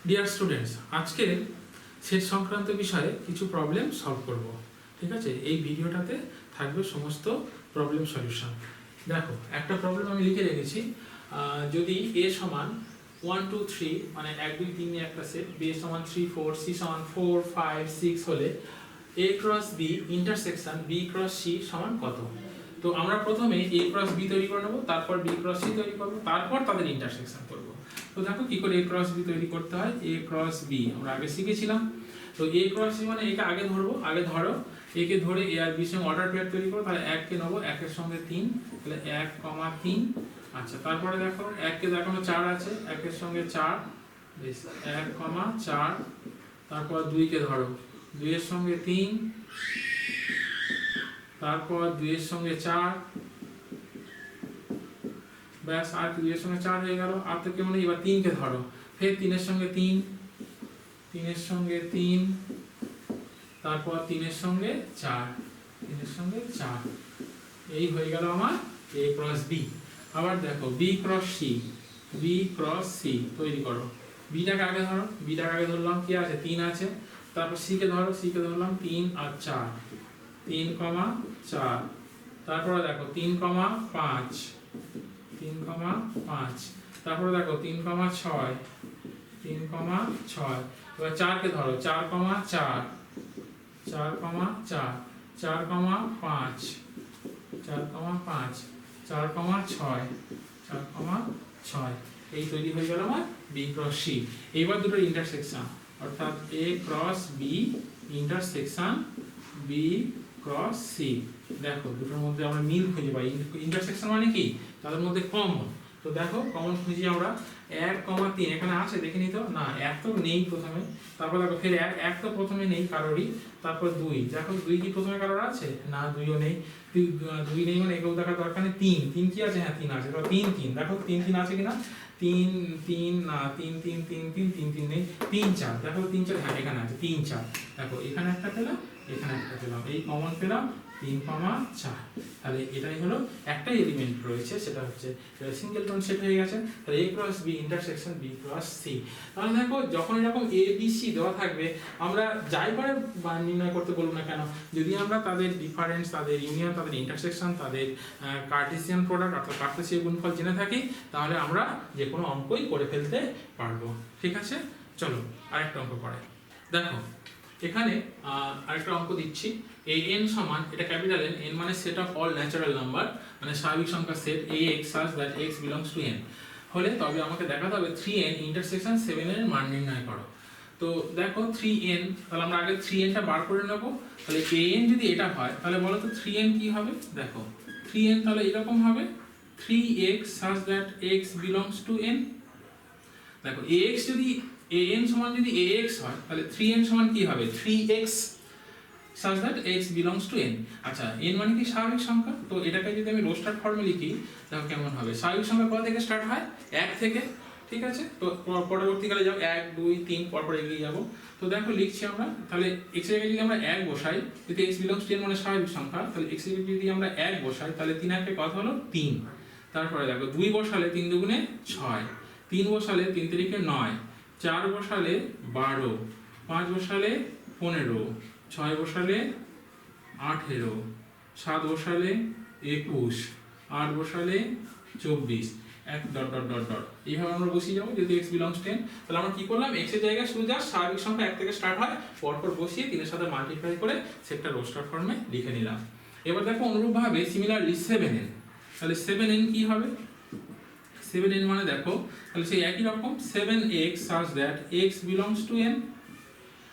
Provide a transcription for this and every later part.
Dear students, আজকে set সংক্রান্ত বিষয়ে কিছু প্রবলেম সলভ করব। ঠিক আছে, এই ভিডিওটাতে থাকবে সমস্ত প্রবলেম সলিউশন। দেখো, একটা প্রবলেম আমি লিখে রেখেছি। যদি এ সমান 1 2 3 মানে 1 2 3 নিয়ে একটা সেট, বি সমান 3 4, সি সমান 4 5 6 হলে A cross B intersection B cross C সমান কত? তো আমরা প্রথমে এ ক্রস বি তৈরি করে নেবো, তারপর বি ক্রস সি তৈরি করবো, তারপর তাদের ইন্টারসেকশন করবো। তো দেখো কি করে এ ক্রস বি তৈরি করতে হয়। এ ক্রস বি আমরা আগে শিখেছিলাম। তো এ ক্রস বি মানে একে আগে ধরবো, আগে ধরো একে ধরে এ আর বির সঙ্গে অর্ডার পেয়ার তৈরি করবো। তাহলে 1 কে নেবো, 1 এর সঙ্গে 3, তাহলে 1, 3। আচ্ছা, তারপরে দেখো 1 কে দেখানো 4 আছে, 1 এর সঙ্গে 4, বেশ 1, 4। তারপর 2 কে ধরো, 2 এর সঙ্গে 3, তারপর 2 এর সঙ্গে 4, ব্যাস। আর 2 এর সঙ্গে 4 হয়ে গেল। আর তো কেমন, এবার 3 কে ধরো, ফের 3 এর সঙ্গে 3, 3 এর সঙ্গে 3, তারপর 3 এর সঙ্গে 4, 3 এর সঙ্গে 4। এই হয়ে গেল আমার এ ক্রস বি। আবার দেখো B cross C, B cross C তৈরি করো। বিটাকে আগে ধরো, বিটাকে আগে ধরলাম, কি আছে 3 আছে। তারপর সি কে ধরো, সি কে ধরলাম 3 আর 4, 3, 4। তারপরে দেখো 3, 5, 3, 5। তারপরে দেখো 3, 6, 3, 6। এবার 4 কে ধরো, 4, 4, 4, 4, 4, 5, 4, 5, 4, 6, 4, 6। এই তৈরি হয়ে গেল আমার বি ক্রস সি। এইবার দুটো ইন্টারসেকশন, অর্থাৎ A cross B intersection B cross C. দেখো দুটোর মধ্যে আমরা মিল খুঁজে পাই। ইন্টারসেকশন মানে কি, তাদের মধ্যে কমন। তো দেখো কমন খুঁজি আমরা। 1, 3 এখানে আছে, দেখে নিত না, 1 তো নেই প্রথমে। তারপর দেখো ফের 1 তো প্রথমে নেই কারোরই। তারপর 2, দেখো 2 কি প্রথমে কারোর আছে? না, 2ও নেই। 2 নেই মানে এগুলো দেখার দরকার নেই। 3 কি আছে? হ্যাঁ 3 আছে। তো 3 দেখো 3 আছে কিনা। 3 না, 3 নেই। 3 4 দেখো, 3 4 হ্যাঁ এখানে আছে 3 4। দেখো এখানে একটা পেলাম, এখানে একটা পেলাম, এই কমন পেলাম 3, 4। তাহলে এটাই হলো একটাই এলিমেন্ট রয়েছে, সেটা হচ্ছে সিঙ্গেলটন সেট হয়ে গেছে। তাহলে A cross B intersection B cross C. তাহলে দেখো যখন এরকম এ বি সি দেওয়া থাকবে, আমরা যাই করে নির্ণয় করতে বলবো না কেন, যদি আমরা তাদের ডিফারেন্স, তাদের ইউনিয়ন, তাদের ইন্টারসেকশন, তাদের কার্টেসিয়ান প্রোডাক্ট অর্থাৎ কার্টেসীয় গুণফল জেনে থাকি, তাহলে আমরা যে কোনো অঙ্কই করে ফেলতে পারবো। ঠিক আছে, চলো আরেকটা অঙ্ক করাই। দেখো এখানে আরেকটা অঙ্ক দিচ্ছি। এ এন সমান, এটা ক্যাপিটাল এন, এন মানে set of all natural number, মানে স্বাভাবিক সংখ্যার set A x such that x belongs to N হলে তবে আমাকে দেখাতে হবে 3n ইন্টারসেকশন 7 এর মান নির্ণয় করো। তো দেখো 3n, তাহলে আমরা আগে 3n টা বার করে নেব। তাহলে an যদি এটা হয়, তাহলে বলো তো 3n কি হবে? দেখো 3n তাহলে এরকম হবে, 3x such that x belongs to n। দেখো ax যদি an সমান যদি ax হয়, তাহলে 3n সমান কি হবে? 3x such that x belongs to n। আচ্ছা, n মানে কি স্বাভাবিক সংখ্যা। তো এটাকে যদি আমি রোস্টার ফর্মে লিখি, দেখো কেমন হবে। স্বাভাবিক সংখ্যা কোথা থেকে স্টার্ট হয়? 1 থেকে। ঠিক আছে, তো পরবর্তীকালে যাও 1 2 3 পরপর এগিয়ে যাব। তো দেখো লিখছি আমরা, তাহলে x এর জায়গায় যদি আমরা 1 বসাই, যদি x belongs to n মানে স্বাভাবিক সংখ্যা, তাহলে x এর জায়গায় যদি আমরা 1 বসাই, তাহলে 3 এর কত হলো? 3। তারপরে দেখো 2 বসালে 3 দুগুণে 6, 3 বসালে 3 তিরিকে 9, 4 বসালে 12, 5 বসালে 15, 6 বসালে 18, 7 বসালে 21, 8 বসালে 24, এক ডট ডট ডট ডট। এইভাবে আমরা বসিয়ে যাবো যদি x belongs to n। তাহলে আমরা কি করলাম, x এর জায়গায় শুধু যা স্বাভাবিক সংখ্যা 1 থেকে স্টার্ট হয়, পরপর বসিয়ে 3 এর সাথে মাল্টিপ্লাই করে সেটটা রোস্টার ফর্মে লিখে নিলাম। এবার দেখো অনুরূপভাবে সিমিলারলি 7n, তাহলে 7n কি হবে? 7n মানে দেখো তাহলে সেই একই রকম 7x such that x belongs to n।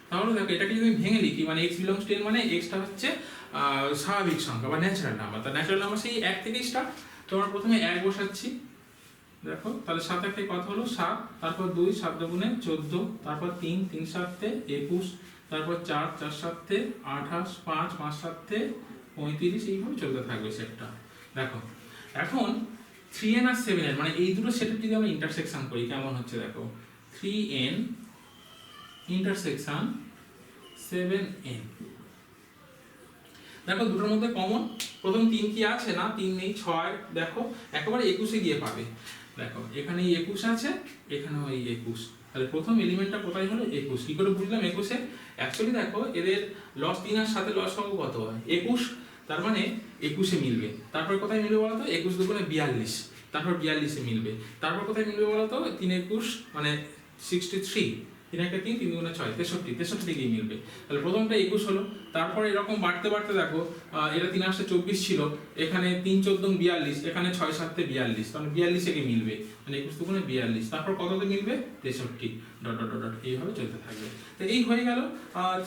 তাহলে দেখো এটাকে যদি আমি ভেঙে লিখি, মানে x belongs to n মানে x টা হচ্ছে স্বাভাবিক সংখ্যা বা ন্যাচারাল নাম্বার। তার ন্যাচারাল নাম্বার সেই 1 থেকেই স্টার্ট। তো আমরা প্রথমে 1 বসাচ্ছি। দেখো তাহলে 7 1 কত হলো? 7, তারপর 2 7 দুগুণে 14, তারপর 3 3 7 21, তারপর 4 4 7 28, 5 5 7 35, এইভাবে চলতে থাকবে সেটটা। দেখো এখন 3n আর 7n মানে এই দুটো সেটের যদি আমরা ইন্টারসেকশন করি কেমন হচ্ছে দেখো। 3n intersection 7n। দেখো দুটোর মধ্যে কমন, প্রথম 3 কি আছে? না 3 নেই। 6 দেখো একেবারে 21 এ গিয়ে পাবে। দেখো এখানে 21 আছে, এখানেও এই 21, তাহলে প্রথম এলিমেন্টটা কোথায় হলো 21। কি করে বুঝলাম 21-এ? অ্যাকচুয়ালি দেখো এদের লস 3 আর 7 লস হবে কত হয় 21, তার মানে 21-এ মিলবে। তারপর কোথায় মিলবে বলো তো? 21 দুগুণে 42, তারপর 42-এ মিলবে। তারপর কোথায় মিলবে বলো তো? 3 21 মানে 63, 3 একটা 3, 3 দুগুণে 6, 63, 63 দিকেই মিলবে। তাহলে প্রথমটা 21 হলো। তারপর এরকম বাড়তে বাড়তে দেখো এটা 3 আসতে 24 ছিল, এখানে 3 14 42, এখানে 6 7 42, তাহলে 42 এ মিলবে, মানে 21 দুগুণে 42। তারপর কততে মিলবে? 63, ডট ডট ডট এইভাবে চলতে থাকবে। তো এই হয়ে গেল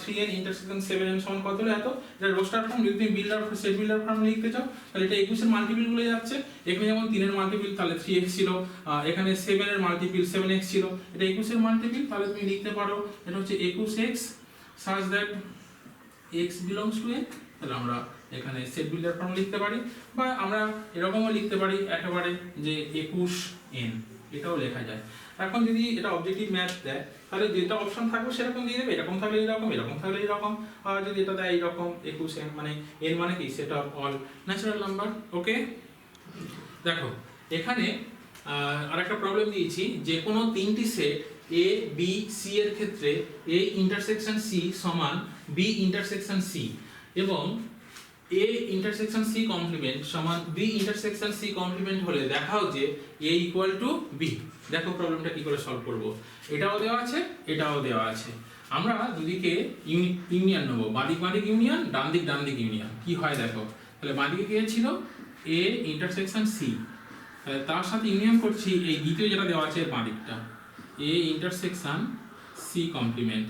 3n ইন্টারসেকশন 7n সমান কত হলো এত। এটা রোস্টার ফর্ম। যদি তুমি বিল্ডার সেট বিল্ডার ফর্ম লিখতে চাও তাহলে এটা 21 এর মাল্টিপল গুলো যাচ্ছে। এখানে যেমন 3 এর মাল্টিপল তাহলে 3x ছিল, এখানে 7 এর মাল্টিপল 7x ছিল, এটা 21 এর মাল্টিপল, তাহলে তুমি লিখতে পারো এটা হচ্ছে 21x such that x belongs to n। তাহলে আমরা এখানে সেট বিল্ডার ফর্ম লিখতে পারি, বা আমরা এরকমও লিখতে পারি একেবারে যে 21n, এটাও লেখা যায়। এখন যদি এটা অবজেক্টিভ ম্যাথ দেয় তাহলে যেটা অপশন থাকবে সেরকম দিয়ে দেবে, এরকম থাকলে এরকম, এরকম থাকলে এরকম। আর যদি এটা দেয় এইরকম 21n, মানে n মানে কি set of all natural number. Okay, দেখো এখানে আরেকটা প্রবলেম দিয়েছি, যে কোনো তিনটি সেট a b c এর ক্ষেত্রে a ইন্টারসেকশন c সমান b ইন্টারসেকশন c এবং a ইন্টারসেকশন c কমপ্লিমেন্ট সমান b ইন্টারসেকশন c কমপ্লিমেন্ট হলে দেখাও যে a ইকুয়াল টু b। দেখো প্রবলেমটা কি করে সলভ করব। এটাও দেওয়া আছে, এটাও দেওয়া আছে। আমরা দুদিকে ইউনিয়ন নেবো, বাদিক বাদিক ইউনিয়ন, ডান দিক ইউনিয়ন। কি হয় দেখো, তাহলে বাদিকে কি ছিল a ইন্টারসেকশন c, তার সাথে ইউনিয়ন করছি এই দ্বিতীয় যেটা দেওয়া আছে এর বাদিকটা a ইন্টারসেকশন c কমপ্লিমেন্ট।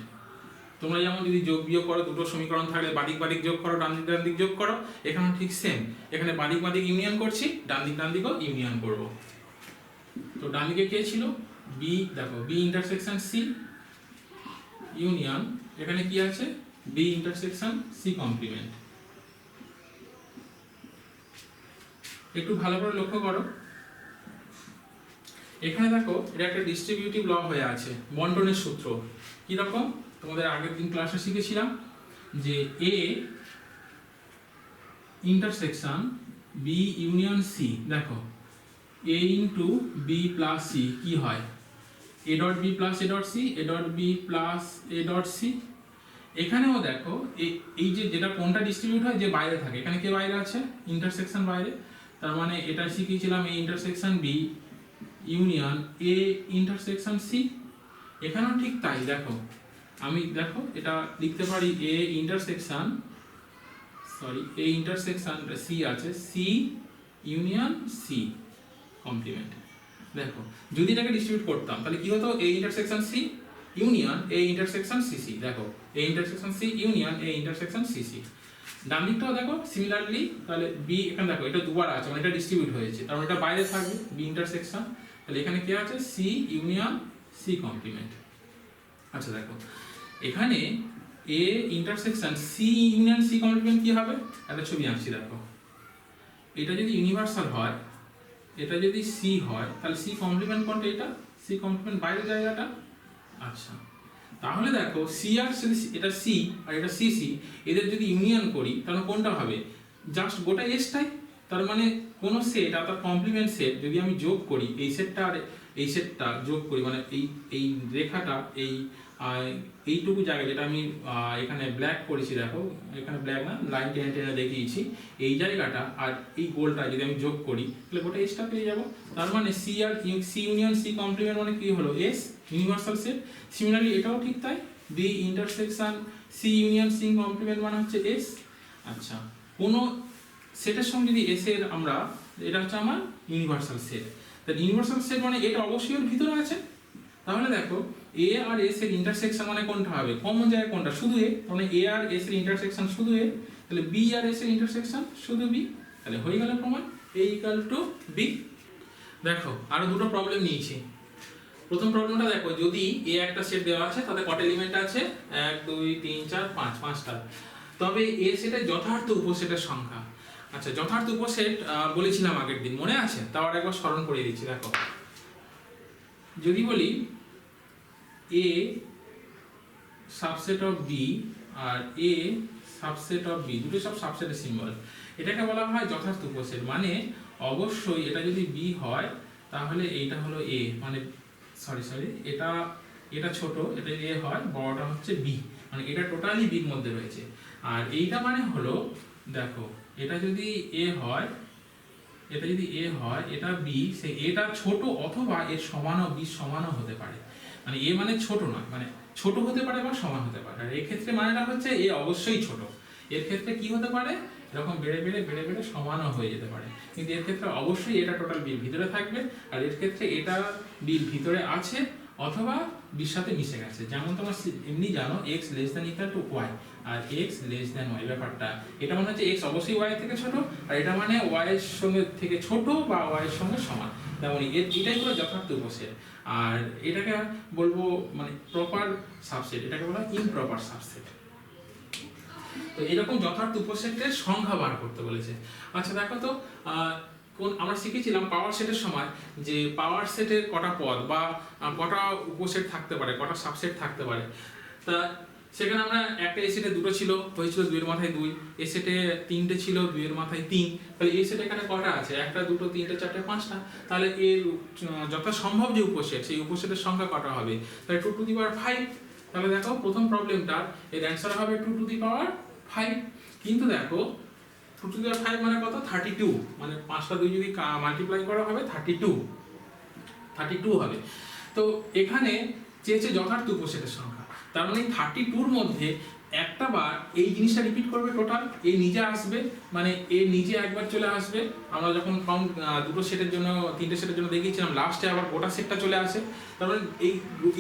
তোমরা যেমন যদি যোগ বিয়োগ করো, দুটো সমীকরণ থাকলে বাদিক বাদিক যোগ করো, ডান দিক যোগ করো, এখানে ঠিক সেম। এখানে বাদিক বাদিক ইউনিয়ন করছি, ডান দিকও ইউনিয়ন করব। তো ডান দিকে কে ছিল b, দেখো b ইন্টারসেকশন c ইউনিয়ন, এখানে কি আছে b ইন্টারসেকশন c কমপ্লিমেন্ট। একটু ভালো করে লক্ষ্য করো, এখানে দেখো এটা একটা ডিস্ট্রিবিউটিভ ল হয়ে আছে, বন্টনের সূত্র। কি রকম? তোমাদের আগের দিন ক্লাসে শিখেছিলাম যে a intersection b union c, দেখো a into b plus c কি হয় a dot b plus a dot c, a dot b plus a dot c। এখানেও দেখো এই যে যেটা কোনটা ডিস্ট্রিবিউট হয়, যে বাইরে থাকে, এখানে কে বাইরে আছে? ইন্টারসেকশন বাইরে, তার মানে এটা শিখিয়েছিলাম a intersection b union a intersection c। এখানেও ঠিক তাই। দেখো আমি দেখো এটা লিখতে পারি a ইন্টারসেকশন c আছে c ইউনিয়ন c কমপ্লিমেন্ট। দেখো যদি এটাকে ডিস্ট্রিবিউট করতাম তাহলে কি হতো? a intersection c union a intersection cc। দেখো a intersection c union a intersection cc। ডান দিকটাও দেখো সিমিলারলি, তাহলে b এখানে দেখো এটা দুবার আছে, মানে এটা ডিস্ট্রিবিউট হয়েছে, তার মানে এটা বাইরে থাকবে b ইন্টারসেকশন। তাহলে এখানে কি আছে? c union c complement. আচ্ছা দেখো এখানে a intersection c union c complement কি হবে? একটা ছবি আঁকছি দেখো, এটা যদি ইউনিভার্সাল হয়, এটা যদি c হয়, তাহলে c কমপ্লিমেন্ট কোনটা? এটা c কমপ্লিমেন্ট বাইরের জায়গাটা। আচ্ছা তাহলে দেখো c আর এটা c আর এটা cc, এদের যদি ইউনিয়ন করি তাহলে কোনটা হবে? জাস্ট গোটা এসটাই। তার মানে কোন সেট আর তার কমপ্লিমেন্ট সেট যদি আমি যোগ করি, এই সেটটা আর এই সেটটা যোগ করি, মানে এই রেখাটা এইটুকু জায়গা যেটা আমি এখানে ব্ল্যাক করেছি, দেখো এখানে ব্ল্যাক না, লাইন টেনে টেনে দেখিয়েছি, এই জায়গাটা আর এই গোলটা যদি আমি যোগ করি তাহলে গোটা এসটা পেয়ে যাবো। তার মানে c আর c ইউনিয়ন c কমপ্লিমেন্ট মানে কি হলো? s universal set. সিমিলারলি এটাও ঠিক তাই, b intersection c union c complement মানে হচ্ছে s। আচ্ছা কোনো সেটের সঙ্গে যদি s এর আমরা, এটা হচ্ছে আমার ইউনিভার্সাল সেট, তাহলে ইউনিভার্সাল সেট মানে এটা অবশ্যই এর ভিতরে আছে। তাহলে দেখো a আর s এর ইন্টারসেকশন মানে কোনটা হবে? কমন জায়গা কোনটা? শুধু a, মানে a আর s এর ইন্টারসেকশন শুধু a, তাহলে b আর s এর ইন্টারসেকশন শুধু b। তাহলে হয়ে গেল প্রমাণ a ইকুয়াল টু b। দেখো আরো দুটো প্রবলেম নিয়েছি। প্রথম প্রবলেমটা দেখো, যদি a একটা সেট দেওয়া আছে তাতে কত এলিমেন্ট আছে? 1 2 3 4 5, পাঁচটা। তবে a সেটের যথার্থ উপসেটের সংখ্যা। আচ্ছা যথার্থ উপসেট বলেছিলাম আগের দিন, মনে আছে? তাও আরেকবার স্মরণ করিয়ে দিচ্ছি। দেখো যদি বলি a সাবসেট অফ b আর a সাবসেট অফ b, দুটো সব সাবসেটের সিম্বল, এটাকে বলা হয় যথার্থ উপসেট। মানে অবশ্যই এটা যদি b হয় তাহলে এইটা হলো a, মানে সরি এটা এটা ছোট, এটা এ হয়, বড়টা হচ্ছে বি, মানে এটা টোটালি বির মধ্যে রয়েছে। আর এইটা মানে হলো দেখো এটা যদি এ হয়, এটা যদি এ হয়, এটা বি, সে এটা ছোট অথবা এর সমানও বি সমানও হতে পারে, মানে এ মানে ছোট নয়, মানে ছোট হতে পারে বা সমান হতে পারে। আর এক্ষেত্রে মানেটা হচ্ছে এ অবশ্যই ছোট। এর ক্ষেত্রে কি হতে পারে, এরকম বেড়ে বেড়ে বেড়ে বেড়ে সমানও হয়ে যেতে পারে, কিন্তু এর ক্ষেত্রে অবশ্যই এটা টোটাল বির ভিতরে থাকবে, আর এর ক্ষেত্রে এটা বির ভিতরে আছে অথবা বির সাথে মিশে গেছে। যেমন তোমরা এমনি জানো x less than equal to y আর x লেস দ্যান y, ব্যাপারটা এটা মানে হচ্ছে x অবশ্যই y থেকে ছোট, আর এটা মানে y এর সঙ্গে থেকে ছোট বা y এর সঙ্গে সমান। তেমন এটাই হলো যথার্থ উপসেট। আর এটাকে বলবো মানে প্রপার সাবসেট, এটাকে বলা হয় ইমপ্রপার সাবসেট। তো এরকম যথার্থ উপসেটের সংখ্যা বার করতে বলেছে। আচ্ছা দেখো তো আমরা শিখেছিলাম পাওয়ার সেটের সময় যে পাওয়ার সেটের কটা পদ বা কটা উপসেট থাকতে পারে, কটা সাবসেট থাকতে পারে। তা সেখানে আমরা একটা এ সেটে দুটো ছিল, হয়েছিল 2 এর মাথায় 2, এ সেটে 3টে ছিল 2 এর মাথায় 3, তাহলে এই সেটে এখানে কটা আছে, একটা দুটো তিনটে চারটে পাঁচটা, তাহলে এর যথাসম্ভব যে উপসেট সেই উপসেটের সংখ্যা কটা হবে, তাহলে 2 টু দি পাওয়ার 5। তাহলে দেখো প্রথম প্রবলেমটার এর অ্যান্সার হবে 2 টু দি পাওয়ার 5, কিন্তু দেখো 2 টু দি পাওয়ার 5 মানে কত, 32, মানে 5টা 2 যদি মাল্টিপ্লাই করা হবে 32 হবে। তো এখানে চেয়েছে যথার্থ উপসেটের সংখ্যা, তার মানে 32-র মধ্যে একটা বার এই জিনিসটা রিপিট করবে টোটাল, এই নিজে আসবে, মানে এ নিজে একবার চলে আসবে। আমরা যখন কাউন্ট দুটো সেটের জন্য তিনটে সেটের জন্য দেখিয়েছিলাম, লাস্টে আবার গোটা সেটটা চলে আসে। তার মানে এই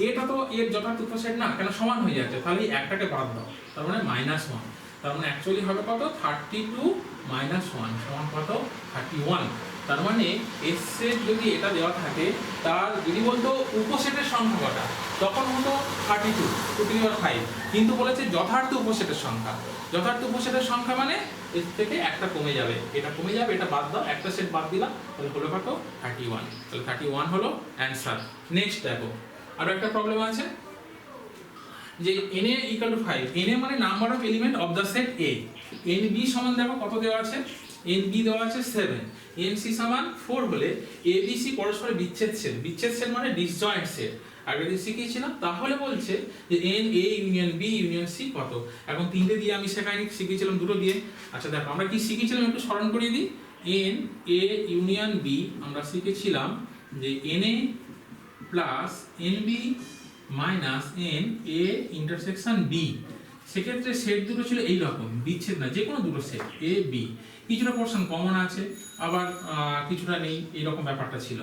এটা তো এর যথার্থ উপসেট না, কেন সমান হয়ে যাচ্ছে, তাহলে এই একটাকে বাদ দাও, তার মানে -1, তার মানে অ্যাকচুয়ালি হবে কত, 32 - 1 সমান কত, 31। তার মানে এস সেট যদি এটা দেওয়া থাকে, তার যদি বলতো উপসেটের সংখ্যা কটা, তখন হতো 32 টু দি পাওয়ার 5, কিন্তু বলেছে যথার্থ উপসেটের সংখ্যা। যথার্থ উপসেটের সংখ্যা মানে এর থেকে একটা কমে যাবে, এটা কমে যাবে, এটা বাদ দাও, একটা সেট বাদ দিলাম, তাহলে হলো কত, 31। তাহলে 31 হলো অ্যান্সার। নেক্সট দেখো আরো একটা প্রবলেম আছে যে na equal to 5, na মানে number of element of the set a, nb সমান দেখো কত দেওয়া আছে, nb দেওয়া আছে 7, nc সমান 4 হলে abc পরস্পর বিচ্ছেদ সেট, বিচ্ছেদ সেট মানে ডিসজয়েন্ট সেট, আগে যে শিখিয়েছিলাম। তাহলে বলছে যে na union b union c কত। এখন তিনটে দিয়ে আমি শেখাইনি, শিখিয়েছিলাম দুটো দিয়ে। আচ্ছা দেখো আমরা কি শিখেছিলাম একটু স্মরণ করিয়ে দিই। na ইউনিয়ন b আমরা শিখেছিলাম যে na plus nb minus n a intersection b। সেক্ষেত্রে সেট দুটো ছিল এই রকম, বিচ্ছেদ না, যে কোনো দুটো সেট a b, কিছুটা পোরশন কমন আছে আবার কিছুটা নেই, এইরকম ব্যাপারটা ছিল।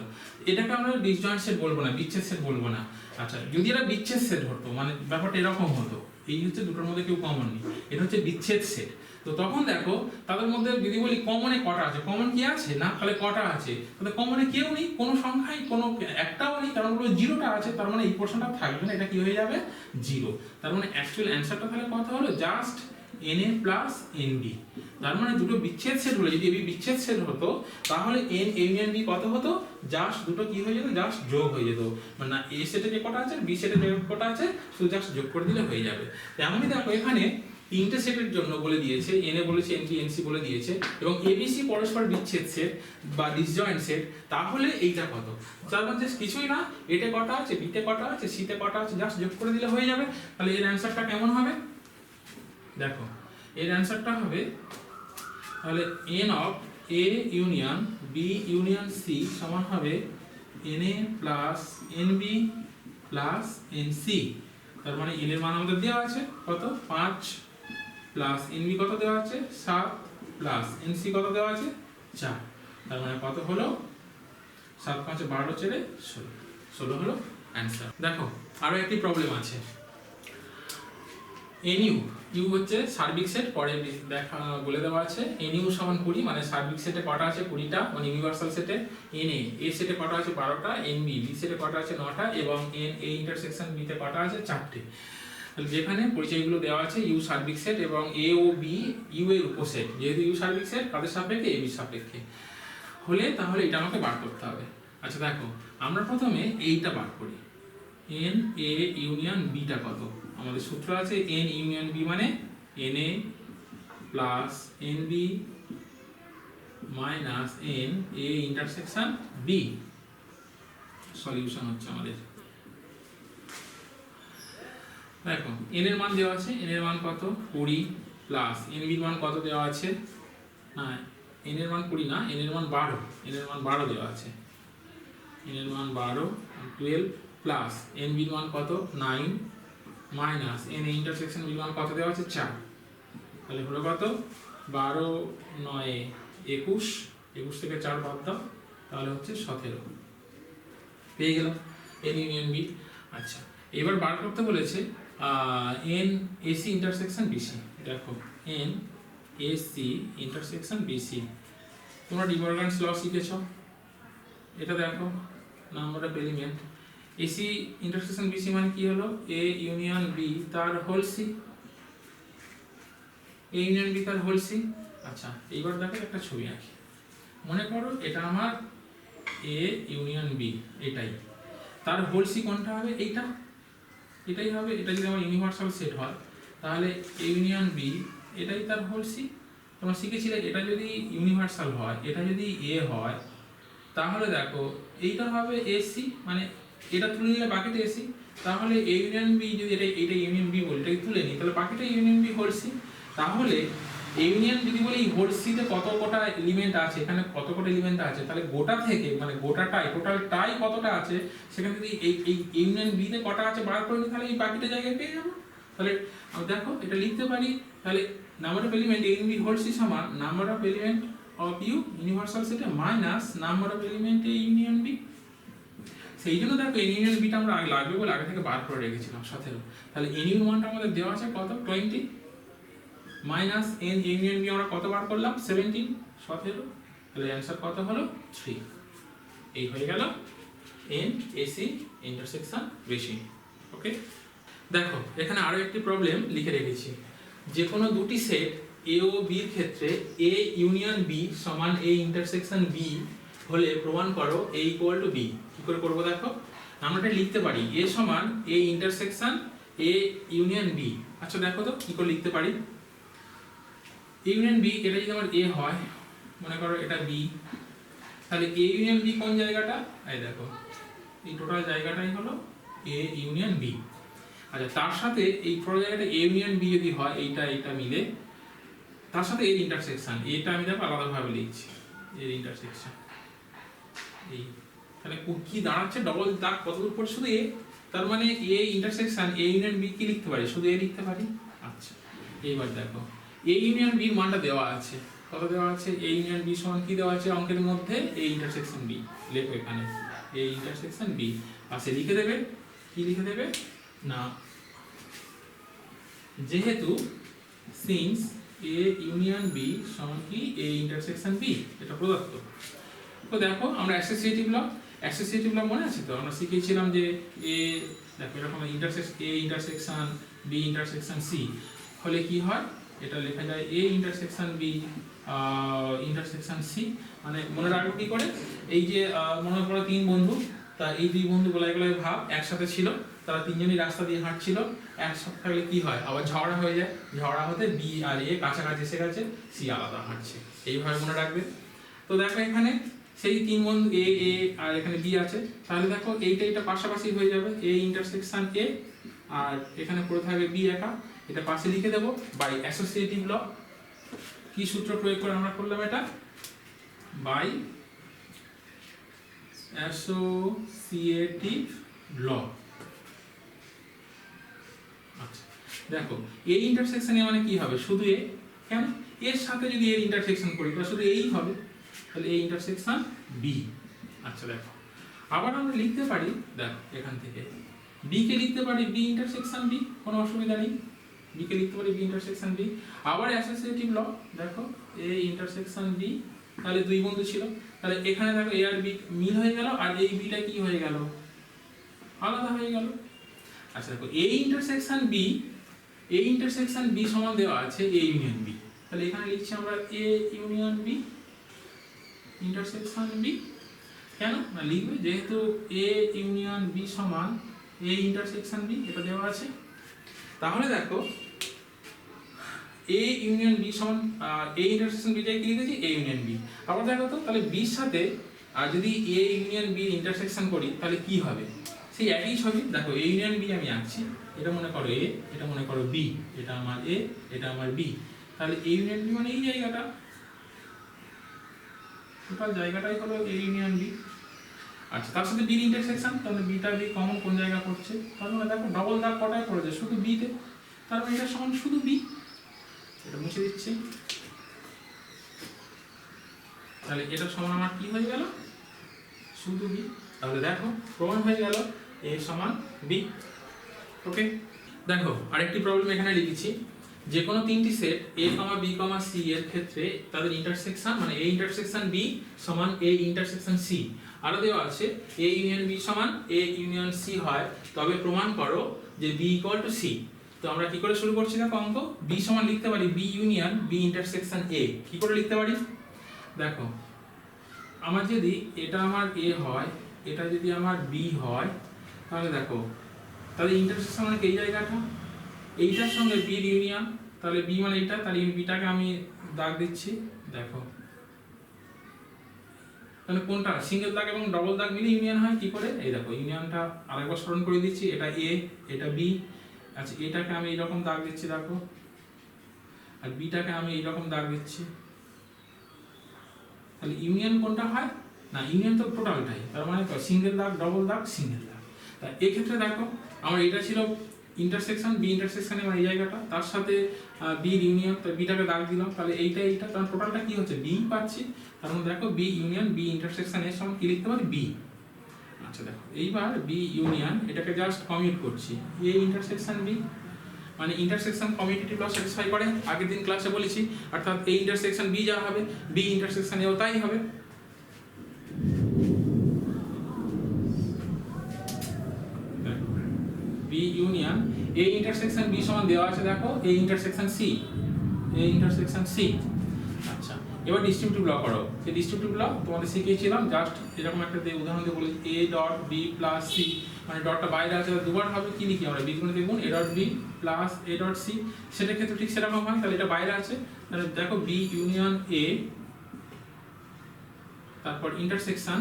এটাকে আমরা ডিসজয়েন্ট সেট বলবো না, বিচ্ছেদ সেট বলবো না। আচ্ছা যদি এটা বিচ্ছেদ সেট হতো, মানে ব্যাপারটা এরকম হতো, এই হচ্ছে দুটোর মধ্যে কেউ কমন নেই, এটা হচ্ছে বিচ্ছেদ সেট। তো তখন দেখো তাদের মধ্যে যদি বলি কমনে কটা আছে, কমন কি আছে না, তাহলে কটা আছে, তাহলে কমনে কেউ নেই, কোনো সংখ্যাই কোনো একটাও নেই, কারণ হলো জিরোটা আছে, তার মানে এই পোরশনটা থাকবে না, এটা কি হয়ে যাবে, 0। তার মানে অ্যাকচুয়াল অ্যান্সারটা তাহলে কত হলো, জাস্ট na প্লাস nb। তার মানে দুটো বিচ্ছেদ সেট হলো, যদি বিচ্ছেদ সেট হতো তাহলে n ইউনিয়ন b কত হতো, জাস্ট দুটো কি হয়ে যেত, জাস্ট যোগ হয়ে যেত, মানে a সেটে যে কটা আছে b সেটে যে কটা আছে শুধু জাস্ট যোগ করে দিলে হয়ে যাবে। তেমনই দেখো এখানে তিনটে সেটের জন্য বলে দিয়েছে, na বলেছে, nb nc বলে দিয়েছে, এবং abc পরস্পর বিচ্ছেদ সেট বা ডিসজয়েন্ট সেট, তাহলে এইটা কত, তার মানে কিছুই না, এতে কটা আছে, বিতে কটা আছে, সিতে কটা আছে, জাস্ট যোগ করে দিলে হয়ে যাবে। তাহলে এর অ্যান্সারটা কেমন হবে, দেখো এর অ্যান্সারটা হবে তাহলে n of a union b union c সমান হবে na plus nb plus nc। তার মানে n এর মান আমাদের দেওয়া আছে কত, 5, প্লাস nb কত দেওয়া আছে 7, প্লাস nc কত দেওয়া আছে 4। তার মানে কত হলো, 7 5 12 চেরে 16 হলো অ্যান্সার। দেখো আরো একটি প্রবলেম আছে, nu ইউ হচ্ছে সার্বিক সেট, পরে দেখা বলে দেওয়া আছে। nu সমান 20, মানে সার্বিক সেটে কটা আছে 20টা, মানে ইউনিভার্সাল সেটে na a সেটে কটা আছে 12টা, nb b সেটে কটা আছে 9টা, এবং n a ইন্টারসেকশন b তে কটা আছে 4টে। তাহলে যেখানে পরিচয়গুলো দেওয়া আছে ইউ সার্বিক সেট এবং a ও b ইউ এর উপসেট, যেহেতু ইউ সার্বিক সেট কাদের সাপেক্ষে, a b সাপেক্ষে হলে তাহলে এটা আমাকে বার করতে হবে। আচ্ছা দেখো আমরা প্রথমে এইটা বার করি, n a ইউনিয়ন b টা কত, আমাদের সূত্র আছে n ইউনিয়ন b মানে na plus nb minus n a intersection b। Solution হচ্ছে আমাদের দেখো এন এর মান দেওয়া আছে, এন এর মান কত 20 প্লাস এন বির মান কত দেওয়া আছে, না এন এর মান 20 না, এন এর মান 12, এন এর মান 12 দেওয়া আছে, এন এর মান 12 12 প্লাস এন বির মান কত 9 মাইনাস এন এ ইন্টারসেকশন বির মান কত দেওয়া আছে 4, তাহলে হলো কত 12 9 21, 21 থেকে 4 বাদ দাও তাহলে হচ্ছে 17, পেয়ে গেলাম এন ইউনিয়ন বি। আচ্ছা এবার বার করতে বলেছে এন এসি ইন্টারসেকশন বিসি। দেখো এন এসি ইন্টারসেকশন বিসি, তোমরা ডিমর্গানস ল শিখেছ, এটা দেখো number of element, AC intersection BC মানে কি হলো এ ইউনিয়ন বি তার whole C, A union B তার হোল সি। আচ্ছা এইবার দেখো একটা ছবি আঁকি, মনে করো এটা আমার এ ইউনিয়ন বি, এটাই তার হোল সি কোনটা হবে, এইটা এটাই হবে, এটা যদি আমার ইউনিভার্সাল সেট হয় তাহলে এ ইউনিয়ন বি এটাই তার হোল সি। তোমরা শিখেছিলে এটা যদি ইউনিভার্সাল হয়, এটা যদি এ হয় তাহলে দেখো এইটা হবে এসি, মানে এটা তুলে নিলে বাকিটা এসি, তাহলে এ ইউনিয়ন বি যদি এটা ইউনিয়ন বি বলি, এটাকে তুলে নিই তাহলে বাকিটা ইউনিয়ন বি হোল সি। তাহলে ইউনিয়ন যদি বলি হোল সিতে কত কটা এলিমেন্ট আছে, এখানে কত কটা এলিমেন্ট আছে, তাহলে গোটা থেকে মানে গোটাটাই টোটালটাই কতটা আছে, সেখানে যদি এই ইউনিয়ন বি তে কটা আছে বার করে নিই তাহলে এই বাকিটা জায়গায় পেয়ে যাবো। তাহলে আমি দেখো এটা লিখতে পারি, তাহলে number of element A union B whole C সমান number of element of U universal সেটে minus number of element A union B. সেই জন্য দেখো এন ইউনিয়ন বিটা আমরা আগে লাগবে বলে আগে থেকে বার করে রেখেছিলাম 17, তাহলে এন ইউনিয়ন ওয়ানটা আমাদের দেওয়া আছে কত 20 মাইনাস এন ইউনিয়ন বি আমরা কত বার করলাম 17 17, তাহলে অ্যান্সার কত হলো 3। এই হয়ে গেল এন এসি ইন্টারসেকশন বিসি। ওকে দেখো এখানে আরো একটি প্রবলেম লিখে রেখেছি, যে কোনো দুটি সেট এ ও বি এর ক্ষেত্রে এ ইউনিয়ন বি সমান এ ইন্টারসেকশন বি হলে প্রমাণ করো এ ইকুয়াল টু বি। কি করে করবো দেখো, আমরা এটা লিখতে পারি এ সমান A intersection A union B. আচ্ছা দেখো তো কি করে লিখতে পারি, ইউনিয়ন বি এটা যদি আমার এ হয়, মনে করো এটা বি, তাহলে এ ইউনিয়ন বি কোন জায়গাটা, এই দেখো এই টোটাল জায়গাটাই হলো এ ইউনিয়ন বি। আচ্ছা তার সাথে এই টোটাল জায়গাটা এ ইউনিয়ন বি যদি হয়, এইটা এইটা মিলে তার সাথে এর ইন্টারসেকশন, এটা আমি দেখো আলাদাভাবে লিখছি এর ইন্টারসেকশন এই, তাহলে কি দাঁড়াচ্ছে ডবল দাগ কত দূর পড়ে শুধু এ, তার মানে A intersection A union B কি লিখতে পারি, শুধু এ লিখতে পারি। আচ্ছা এইবার দেখো এ ইউনিয়ন বির মানটা দেওয়া আছে, কত দেওয়া আছে, এ ইউনিয়ন বি সমান কি দেওয়া আছে অঙ্কের মধ্যে এ ইন্টারসেকশন বি, লেখো এখানে এ ইন্টারসেকশন বি, পাশে লিখে দেবে, কি লিখে দেবে না যেহেতু সিন্স এ ইউনিয়ন বি সমান কি এ ইন্টারসেকশন বি, এটা প্রদত্ত। তো দেখো আমরা অ্যাসোসিয়েটিভ ল মনে আছে তো, আমরা শিখেছিলাম যে এ দেখো এরকম A intersection B intersection C হলে কি হয়, এটা লেখা যায় A intersection B intersection C. মানে মনে রাখবো কি করে, এই যে মনে করো তিন বন্ধু, তা এই দুই বন্ধু গলায় গলায় ভাব একসাথে ছিল, তারা তিনজনই রাস্তা দিয়ে হাঁটছিল, একসাথে থাকলে কি হয় আবার ঝগড়া হয়ে যায়, ঝগড়া হতে বি আর এ কাছাকাছি এসে গেছে, সি আলাদা হাঁটছে, এইভাবে মনে রাখবে। তো দেখো এখানে সেই তিন বন্ধু এ এ আর এখানে বি আছে, তাহলে দেখো এইটা পাশাপাশি হয়ে যাবে এ ইন্টারসেকশন এ, আর এখানে পড়ে থাকবে বি একা, এটা পাশে লিখে দেবো বাই অ্যাসোসিয়েটিভ ল। কি সূত্র প্রয়োগ করে আমরা করলাম এটা, বাই অ্যাসোসিয়েটিভ ল। আচ্ছা দেখো এ ইন্টারসেকশন এ মানে কি হবে, শুধু এ, কেন এর সাথে যদি এর ইন্টারসেকশন করি তাহলে শুধু এই হবে, তাহলে এ ইন্টারসেকশন বি। আচ্ছা দেখো আবার আমরা লিখতে পারি, দেখো এখান থেকে বি কে লিখতে পারি বি ইন্টারসেকশন বি, কোনো অসুবিধা নেই, বি কে লিখতে পারি বি ইন্টারসেকশন বি। আবার অ্যাসোসিয়েটিভ ল, দেখো এ ইন্টারসেকশন বি, তাহলে দুই বন্ধু ছিল, তাহলে এখানে দেখো এ আর বি মিল হয়ে গেল, আর এই বিটা কি হয়ে গেল আলাদা হয়ে গেল। আচ্ছা দেখো এ ইন্টারসেকশন বি সমান দেওয়া আছে এ ইউনিয়ন বি, তাহলে এখানে লিখছি আমরা A union B intersection B. কেন না লিখবে যেহেতু এ ইউনিয়ন বি সমান এ ইন্টারসেকশন বি, এটা দেওয়া আছে। তাহলে দেখো এ ইউনিয়ন বি সমান এ ইন্টারসেকশন বিটাই কি লিখেছি এ ইউনিয়ন বি। আবার দেখো তো তাহলে বির সাথে আর যদি এ ইউনিয়ন বি ইন্টারসেকশন করি তাহলে কি হবে, সেই একই ছবি। দেখো এ ইউনিয়ন বি আমি আঁকছি, এটা মনে করো এ, এটা মনে করো বি, এটা আমার এ, এটা আমার বি, তাহলে এ ইউনিয়ন বি মানে এই জায়গাটা, টোটাল জায়গাটাই হলো এ ইউনিয়ন বি। আচ্ছা, তার সাথে বির ইন্টারসেকশন, তাহলে বিটা বি কমন কোন জায়গা পড়ছে, তার মানে দেখো ডবল দাগ কটায় পড়েছে, শুধু বিতে, তার মানে এটা সমান শুধু বি, এটা মুছে দিচ্ছি। তাহলে এটা সমান আমার কি হয়ে গেল, শুধু বি। তাহলে দেখো প্রমাণ হয়ে গেল এ সমান বি। ওকে, দেখো আরেকটি প্রবলেম এখানে লিখেছি, যে কোনো তিনটি সেট a, b, c এর ক্ষেত্রে তাদের ইন্টারসেকশন মানে a ইন্টারসেকশন b সমান a ইন্টারসেকশন c, আরো দেওয়া আছে a ইউনিয়ন b সমান a ইউনিয়ন c হয়, তবে প্রমাণ করো যে b ইকুয়াল টু c। তো আমরা কি করে শুরু করছি দেখো অঙ্ক, b সমান লিখতে পারি b union b intersection a, কি করে লিখতে পারি দেখো, আমার যদি এটা আমার a হয়, এটা যদি আমার b হয়, তাহলে দেখো তাহলে ইন্টারসেকশন মানে এই জায়গাটা, এইটার সঙ্গে বি ইউনিয়ন, তাহলে বি মানে এইটা, তাহলে বিটাকে আমি দাগ দিচ্ছি দেখো, তাহলে কোনটা সিঙ্গেল দাগ এবং ডবল দাগ মিলে ইউনিয়ন হয় কি করে, এই দেখো ইউনিয়নটা আরেকবার স্মরণ করে দিচ্ছি, এটা এ, এটা বি। আচ্ছা, এটাকে আমি এইরকম দাগ দিচ্ছি দেখো, আর বিটাকে আমি এইরকম দাগ দিচ্ছি, তাহলে ইউনিয়ন কোনটা হয় না, ইউনিয়ন তো টোটালটাই, তার মানে তো সিঙ্গেল দাগ ডবল দাগ সিঙ্গেল দাগ। তা এই ক্ষেত্রে দেখো আমার এটা ছিল ইন্টারসেকশন বি ইন্টারসেকশনে মানে এই জায়গাটা, তার সাথে বি ইউনিয়ন, তো বিটাকে দাগ দিলাম, তাহলে এইটা এইটা, তার টোটালটা কি হচ্ছে বি পাচ্ছি, তার মানে দেখো বি ইউনিয়ন বি ইন্টারসেকশন এর সমান কি লিখতে পারি বি। আচ্ছা দেখো এইবার বি ইউনিয়ন এটাকে জাস্ট কমিউট করছি, এ ইন্টারসেকশন বি মানে ইন্টারসেকশন কমিউটেটিভ ল স্যাটিসফাই করে, আগের দিন ক্লাসে বলেছি, অর্থাৎ এ ইন্টারসেকশন বি যা হবে বি ইন্টারসেকশন এও তাই হবে। B union A intersection B সমান দেওয়া আছে দেখো A intersection C, A intersection C. আচ্ছা, এবার ডিস্ট্রিবিউটিভ ল করো, সেই ডিস্ট্রিবিউটিভ ল তোমাদের শিখিয়েছিলাম, জাস্ট এরকম একটা উদাহরণ দিয়ে বলেছি A dot B plus C, মানে ডটটা বাইরে আছে দুবার হবে, কি লিখি আমরা বীজগণিত দেখুন A dot B plus A dot C, সেটার ক্ষেত্রে ঠিক সেরকম হয়, তাহলে এটা বাইরে আছে, তাহলে দেখো বি ইউনিয়ন এ, তারপর ইন্টারসেকশন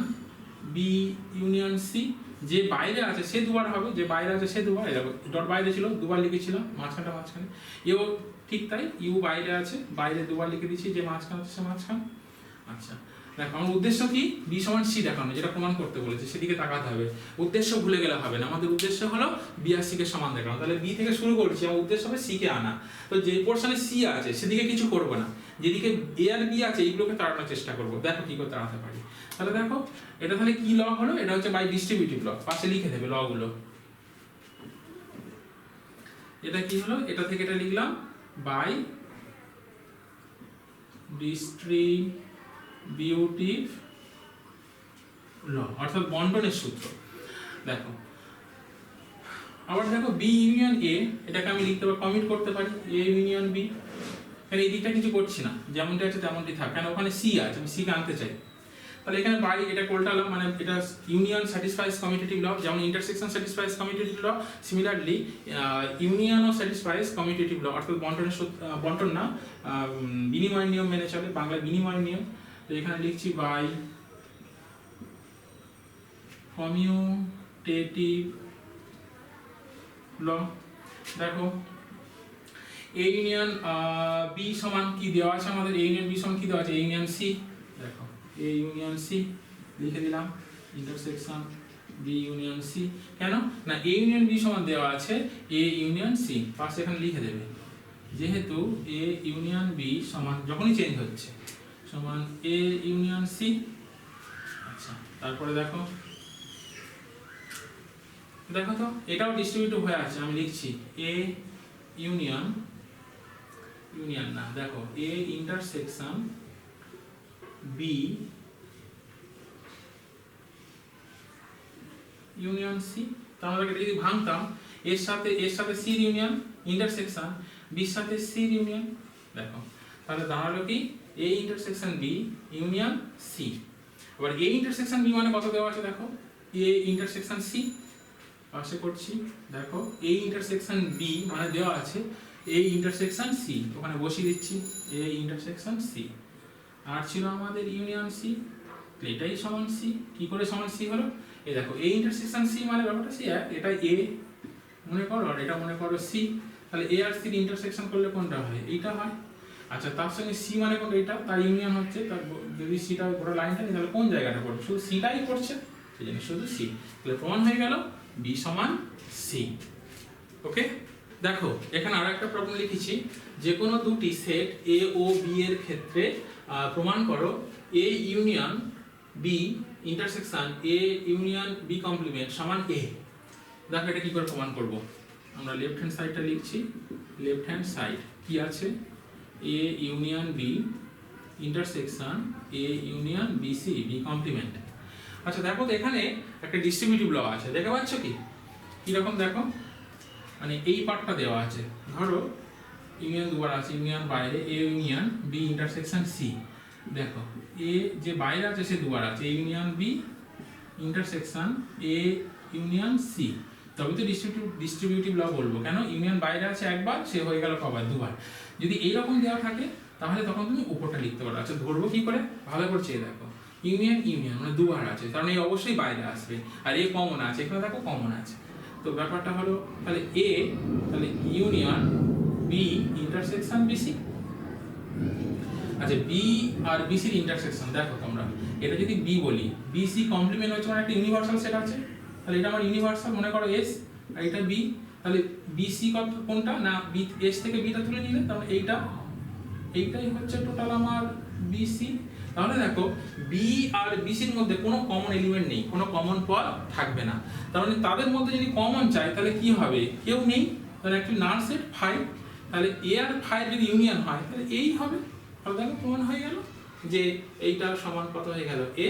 বি ইউনিয়ন সি, যে বাইরে আছে সে দুবার হবে, যে বাইরে আছে সে দুবার, এই দেখো ডট বাইরে ছিল দুবার লিখেছিলাম, মাঝখানটা মাঝখানে, এও ঠিক তাই, ইউ বাইরে আছে বাইরে দুবার লিখে দিচ্ছি, যে মাঝখান আছে সে মাঝখান। আচ্ছা দেখো আমার উদ্দেশ্য কি বি সমান সি দেখানো, যেটা প্রমাণ করতে বলেছে সেদিকে তাকাতে হবে, উদ্দেশ্য ভুলে গেলে হবে না, আমাদের উদ্দেশ্য হলো বি আর সি কে সমান দেখানো, তাহলে বি থেকে শুরু করছি, আমার উদ্দেশ্য হবে সি কে আনা, তো যে পোর্শনে সি আছে সেদিকে কিছু করব না, যেদিকে এ আর বি আছে এইগুলোকে তাড়ানোর চেষ্টা করবো, দেখো কি করে তাড়াতে পারি। তাহলে দেখো এটা তাহলে কি ল হলো, এটা হচ্ছে বাই ডিস্ট্রিবিউটিভ ল, পাশে লিখে দেবে ল গুলো, এটা কি হলো, এটা থেকে এটা লিখলাম বাই ডিস্ট্রিবিউটিভ ল, অর্থাৎ বন্টনের সূত্র। দেখো আবার দেখো বি ইউনিয়ন এ, এটাকে আমি লিখতে পারি কমিট করতে পারি এ ইউনিয়ন বি, কারণ এই দিকটা কিছু করছি না, যেমনটা আছে তেমনটি থাক, কেন ওখানে সি আছে, আমি সি কে আনতে চাই, তাহলে এখানে বাই এটা কোল্টালাম, মানে এটা ইউনিয়ন স্যাটিসফাইজ কমিউটেটিভ ল, যেমন ইন্টারসেকশন স্যাটিসফাইজ কমিউটেটিভ ল, সিমিলারলি ইউনিয়নও স্যাটিসফাইজ কমিউটেটিভ ল, অর্থাৎ বন্টনের বন্টন না বিনিময় নিয়ম মেনে চলে, বাংলায় বিনিময় নিয়ম, তো এখানে লিখছি বাই কমিউটেটিভ ল। দেখো এ ইউনিয়ন বি সমান কি দেওয়া আছে আমাদের, এ ইউনিয়ন বি সমান কি দেওয়া আছে, এ ইউনিয়ন সি, দেখো এ ইউনিয়ন সি লিখে দিলাম, ইন্টারসেকশন বি ইউনিয়ন সি, কেন না এ ইউনিয়ন বি সমান দেওয়া আছে এ ইউনিয়ন সি, পাশে এখানে লিখে দেবে, যেহেতু এ ইউনিয়ন বি সমান যখনই চেঞ্জ হচ্ছে সমান এ ইউনিয়ন সি। আচ্ছা তারপরে দেখো দেখো তো এটাও ডিস্ট্রিবিউটিভ হয়ে আছে, আমি লিখছি এ ইউনিয়ন ইউনিয়ন না, দেখো A intersection B union C, তো আমরা যদি ভাঙতাম এর সাথে সি ইউনিয়ন ইন্টারসেকশন বির সাথে সি ইউনিয়ন, দেখো তাহলে দাঁড়ালো কি A intersection B union C. এবার এ ইন্টারসেকশন বি মানে কত দেওয়া আছে দেখো, এ ইন্টারসেকশন সি, পাশে করছি দেখো এ ইন্টারসেকশন বি মানে দেওয়া আছে এ ইন্টারসেকশন সি, ওখানে বসিয়ে দিচ্ছি এ ইন্টারসেকশন সি, আর ছিল আমাদের ইউনিয়ন সি, এটাই সমান সি, কি করে সমান সি হলো, এই দেখো এ ইন্টারসেকশন সি মানে ব্যাপারটা সি এক, এটা এ মনে করো, আর এটা মনে করো সি, তাহলে এ আর সির ইন্টারসেকশন করলে কোনটা হয়? এইটা হয়। আচ্ছা, তার সঙ্গে সি মানে কোনটা? এটা তার ইউনিয়ন হচ্ছে, তার যদি সিটা পুরো লাইনটা নিই তাহলে কোন জায়গাটা পড়বে? শুধু সিটাই পড়ছে, সেই জন্য শুধু সি। তাহলে প্রমাণ হয়ে গেল বি সমান সি। ওকে, দেখো এখানে আরো একটা প্রবলেম লিখেছি, যে কোনো দুটি সেট এ ও বি এর ক্ষেত্রে প্রমাণ করো A union B intersection A union B complement সমান এ। দেখো এটা কি করে প্রমাণ করব? আমরা লেফট হ্যান্ড সাইডটা লিখছি, লেফট হ্যান্ড সাইড কি আছে? A union B intersection A union B C B complement. আচ্ছা দেখো তো এখানে একটা ডিস্ট্রিবিউটিভ ল আছে, দেখতে পাচ্ছ কি? কিরকম দেখো, মানে এই পার্টটা দেওয়া আছে, ধরো ইউনিয়ন দুবার আছে, ইউনিয়ন বাইরে A union B intersection C. দেখো এ যে বাইরে আছে সে দুবার আছে, union B intersection A union C, তবে তো ডিস্ট্রিবিউটিভ ল বলবো। কেন? ইউনিয়ন বাইরে আছে একবার, সে হয়ে গেল কবার? দুবার। যদি এইরকম দেওয়া থাকে তাহলে তখন তুমি উপরটা লিখতে পারো। আচ্ছা ধরবো কি করে? ভালো করে চেয়ে দেখো, ইউনিয়ন ইউনিয়ন মানে দুবার আছে, কারণ এই অবশ্যই বাইরে আসবে, আর এ কমন আছে, এখানে দেখো কমন আছে। তো ব্যাপারটা হলো তাহলে এ, তাহলে ইউনিয়ন বি ইন্টারসেকশন বিসি। আচ্ছা বি আর বিসির ইন্টারসেকশন দেখো তোমরা, এটা যদি বি বলি, বিসি কমপ্লিমেন্ট হচ্ছে মানে একটা ইউনিভার্সাল সেট আছে, তাহলে এটা আমার ইউনিভার্সাল, মনে করো এস, আর এটা বি, তাহলে বিসি কোনটা? না বি, এস থেকে বিটা তুলে নিলে, তাহলে এইটাই হচ্ছে টোটাল আমার বিসি। তাহলে দেখো বি আর বিসির মধ্যে কোনো কমন এলিমেন্ট নেই, কোনো কমন পদ থাকবে না। তার মানে তাদের মধ্যে যদি কমন চাই তাহলে কি হবে? কেউ নেই, তাহলে একটা নাল সেট ফাই, তাহলে এ আর ফাই যদি ইউনিয়ন হয় তাহলে এই হবে। তাহলে দেখো প্রমাণ হয়ে গেল যে এইটা সমান কত হয়ে গেল? এ।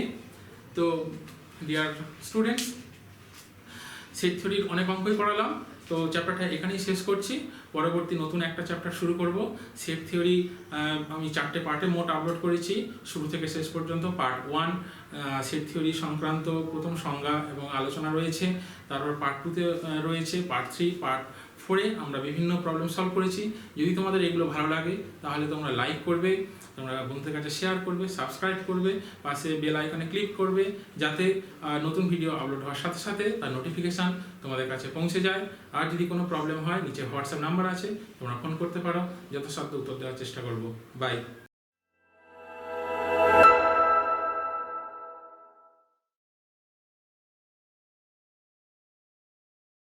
তো ডিয়ার স্টুডেন্টস, সেট থিওরির অনেক অঙ্কই করালাম, তো চ্যাপ্টারটা এখানেই শেষ করছি। পরবর্তী নতুন একটা চ্যাপ্টার শুরু করব। সেট থিওরি আমি 4টে পার্টে মোট আপলোড করেছি, শুরু থেকে শেষ পর্যন্ত। পার্ট 1 সেট থিওরি সংক্রান্ত প্রথম সংজ্ঞা এবং আলোচনা রয়েছে, তারপর পার্ট 2তে রয়েছে, পার্ট 3, পার্ট 4-এ আমরা বিভিন্ন প্রবলেম সলভ করেছি। যদি তোমাদের এগুলো ভালো লাগে তাহলে তোমরা লাইক করবে, তোমরা বন্ধুদের কাছে শেয়ার করবে, সাবস্ক্রাইব করবে, পাশে বেল আইকনে ক্লিক করবে, যাতে নতুন ভিডিও আপলোড হওয়ার সাথে সাথে তার নোটিফিকেশান তোমাদের কাছে পৌঁছে যায়। আর যদি কোনো প্রবলেম হয় নিচে হোয়াটসঅ্যাপ নাম্বার আছে, তোমরা ফোন করতে পারো, যথাসাধ্য উত্তর দেওয়ার চেষ্টা করব। বাই।